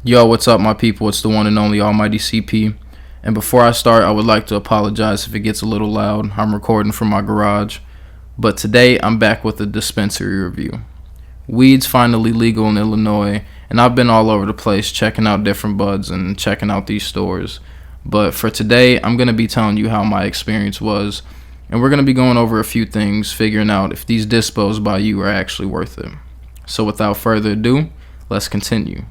Yo, what's up, my people? It's the one and only Almighty CP. And before I start, I would like to apologize if it gets a little loud. I'm recording from my garage. But today, I'm back with a dispensary review. Weed's finally legal in Illinois, and I've been all over the place checking out different buds and checking out these stores. But for today, I'm going to be telling you how my experience was, and we're going to be going over a few things, figuring out if these dispos by you are actually worth it. So without further ado, let's continue.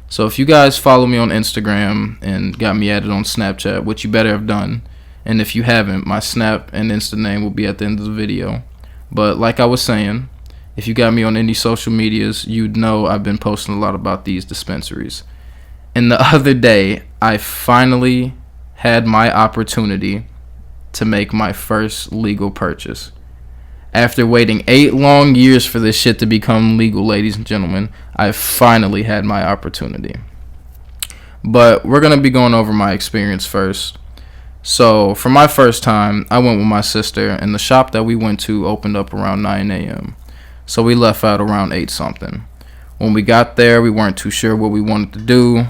So if you guys follow me on Instagram and got me added on Snapchat, which you better have done, and if you haven't, my Snap and Insta name will be at the end of the video. But like I was saying, if you got me on any social medias, you'd know I've been posting a lot about these dispensaries. And the other day, I finally had my opportunity to make my first legal purchase. After waiting 8 long years for this shit to become legal, ladies and gentlemen, I finally had my opportunity. But we're going to be going over my experience first. So, for my first time, I went with my sister, and the shop that we went to opened up around 9 a.m. So we left out around 8 something. When we got there, we weren't too sure what we wanted to do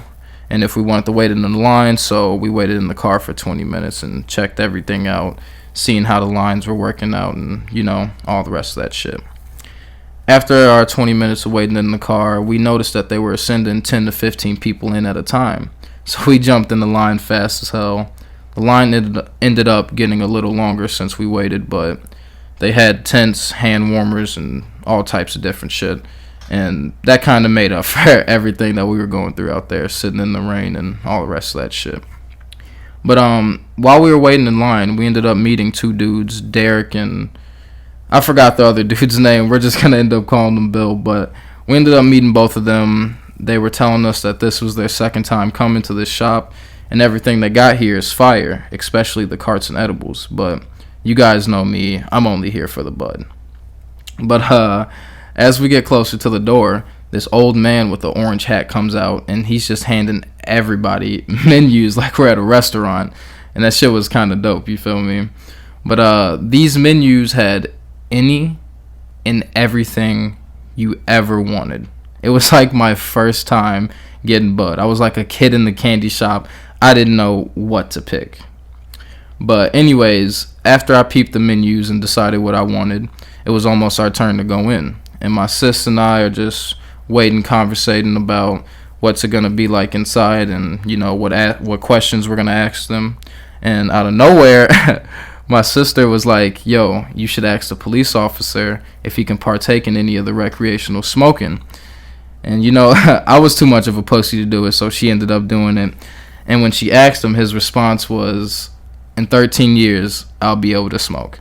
and if we wanted to wait in the line, so we waited in the car for 20 minutes and checked everything out, seeing how the lines were working out and, all the rest of that shit. After our 20 minutes of waiting in the car, we noticed that they were sending 10 to 15 people in at a time. So we jumped in the line fast as hell. The line ended up getting a little longer since we waited, but they had tents, hand warmers, and all types of different shit. And that kind of made up for everything that we were going through out there, sitting in the rain and all the rest of that shit. But while we were waiting in line, we ended up meeting 2 dudes, Derek and I forgot the other dude's name. We're just gonna end up calling him Bill. But we ended up meeting both of them. They were telling us that this was their second time coming to this shop, and everything they got here is fire, especially the carts and edibles. But you guys know me, I'm only here for the bud. But as we get closer to the door, this old man with the orange hat comes out, and he's just handing everybody menus like we're at a restaurant. And that shit was kind of dope, you feel me? But these menus had any and everything you ever wanted. It was like my first time getting bud. I was like a kid in the candy shop. I didn't know what to pick. But anyways, after I peeped the menus and decided what I wanted, it was almost our turn to go in. And my sis and I are just waiting, conversating about what's it gonna be like inside, and what questions we're gonna ask them. And out of nowhere, my sister was like, "Yo, you should ask the police officer if he can partake in any of the recreational smoking." And I was too much of a pussy to do it, so she ended up doing it. And when she asked him, his response was, "In 13 years, I'll be able to smoke."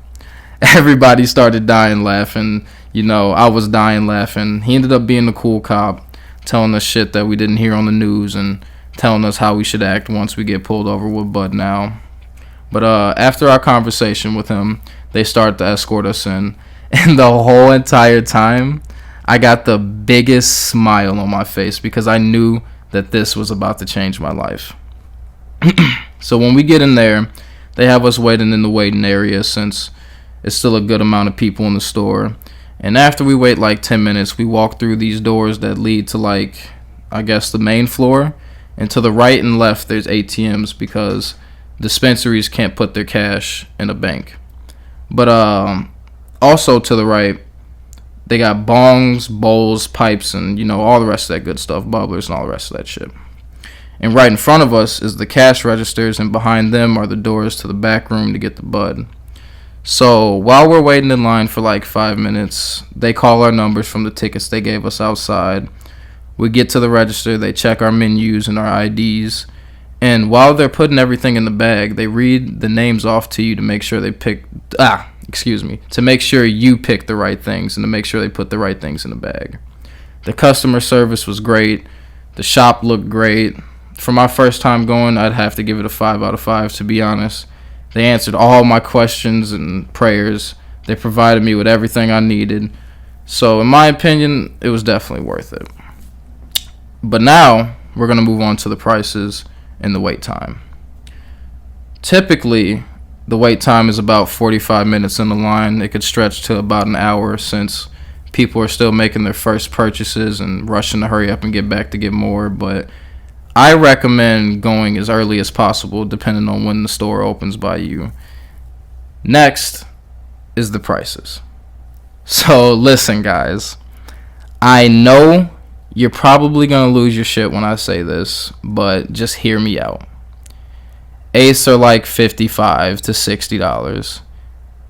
Everybody started dying laughing. I was dying laughing. He ended up being a cool cop, telling us shit that we didn't hear on the news and telling us how we should act once we get pulled over with bud now. But after our conversation with him, they started to escort us in. And the whole entire time, I got the biggest smile on my face because I knew that this was about to change my life. So when we get in there, they have us waiting in the waiting area since it's still a good amount of people in the store. And after we wait like 10 minutes, we walk through these doors that lead to the main floor. And to the right and left, there's ATMs because dispensaries can't put their cash in a bank. But also to the right, they got bongs, bowls, pipes, and all the rest of that good stuff, bubblers and all the rest of that shit. And right in front of us is the cash registers, and behind them are the doors to the back room to get the bud. So while we're waiting in line for like 5 minutes, they call our numbers from the tickets they gave us outside. We get to the register, they check our menus and our IDs. And while they're putting everything in the bag, they read the names off to you to make sure to make sure you pick the right things and to make sure they put the right things in the bag. The customer service was great. The shop looked great. For my first time going, I'd have to give it a 5 out of 5, to be honest. They answered all my questions and prayers. They provided me with everything I needed. So in my opinion, it was definitely worth it. But now, we're going to move on to the prices and the wait time. Typically, the wait time is about 45 minutes in the line. It could stretch to about an hour since people are still making their first purchases and rushing to hurry up and get back to get more. But I recommend going as early as possible, depending on when the store opens by you. Next is the prices. So listen, guys. I know you're probably going to lose your shit when I say this, but just hear me out. Ace are like $55 to $60.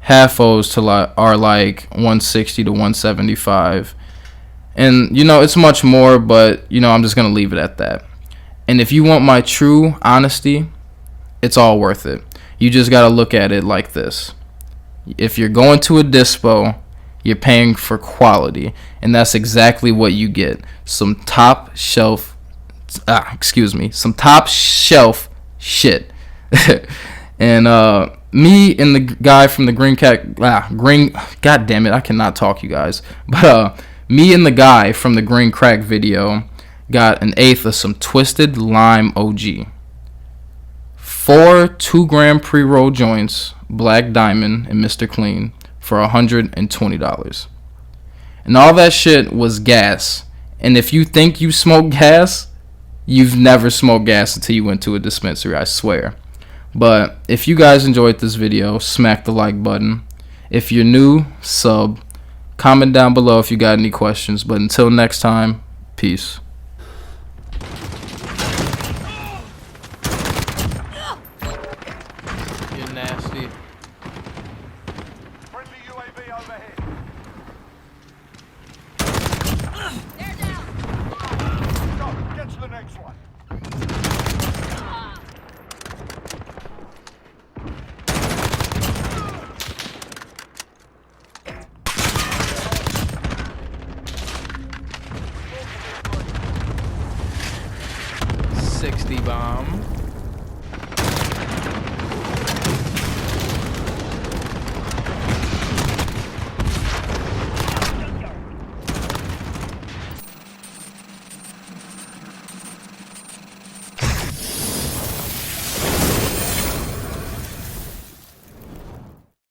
Half O's are like $160 to $175. And, it's much more, but, I'm just going to leave it at that. And if you want my true honesty, it's all worth it. You just got to look at it like this. If you're going to a dispo, you're paying for quality, and that's exactly what you get. Some top shelf shit. And me and the guy from the God damn it, I cannot talk, you guys. But me and the guy from the Green Crack video got an eighth of some Twisted Lime OG. 4 2-gram pre-roll joints, Black Diamond and Mr. Clean, for $120. And all that shit was gas. And if you think you smoke gas, you've never smoked gas until you went to a dispensary, I swear. But if you guys enjoyed this video, smack the like button. If you're new, sub. Comment down below if you got any questions. But until next time, peace. You're nasty. Friendly UAV overhead. They're down. Go, get to the next one. $60 bomb.